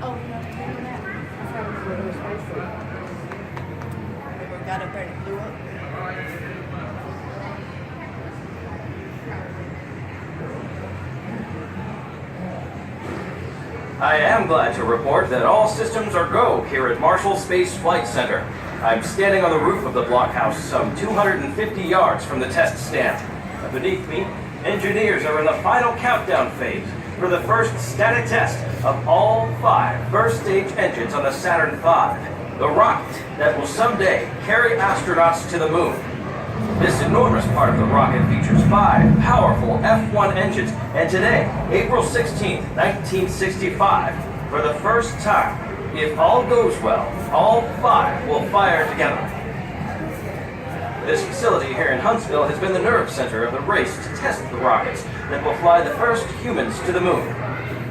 Oh, you have to clean that? I thought it was what it was supposed to. Ever got up there and blew up? I am glad to report that all systems are go here at Marshall Space Flight Center. I'm standing on the roof of the blockhouse some 250 yards from the test stand. Beneath me, engineers are in the final countdown phase for the first static test of all 5 first-stage engines on the Saturn V, the rocket that will someday carry astronauts to the moon. This enormous part of the rocket features 5 powerful F1 engines, and today, April 16, 1965, for the first time, if all goes well, all 5 will fire together. This facility here in Huntsville has been the nerve center of the race to test the rockets that will fly the first humans to the moon.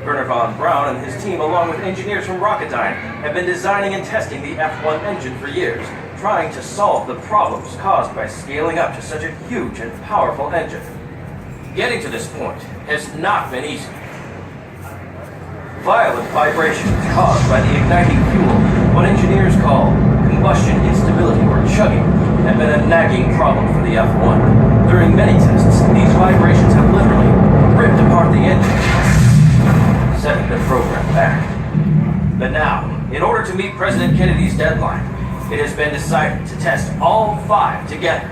Werner von Braun and his team, along with engineers from Rocketdyne, have been designing and testing the F1 engine for years, trying to solve the problems caused by scaling up to such a huge and powerful engine. Getting to this point has not been easy. Violent vibrations caused by the igniting fuel, what engineers call combustion instability or chugging, have been a nagging problem for the F1. During many tests, these vibrations have literally ripped apart the engine, setting the program back. But now, in order to meet President Kennedy's deadline, it has been decided to test all 5 together,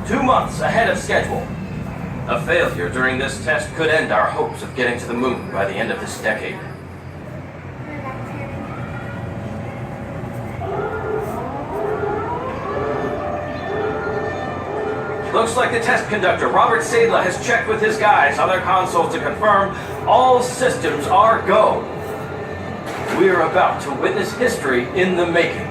2 months ahead of schedule. A failure during this test could end our hopes of getting to the moon by the end of this decade. Looks like the test conductor, Robert Sadler, has checked with his guys on their consoles to confirm all systems are go. We are about to witness history in the making.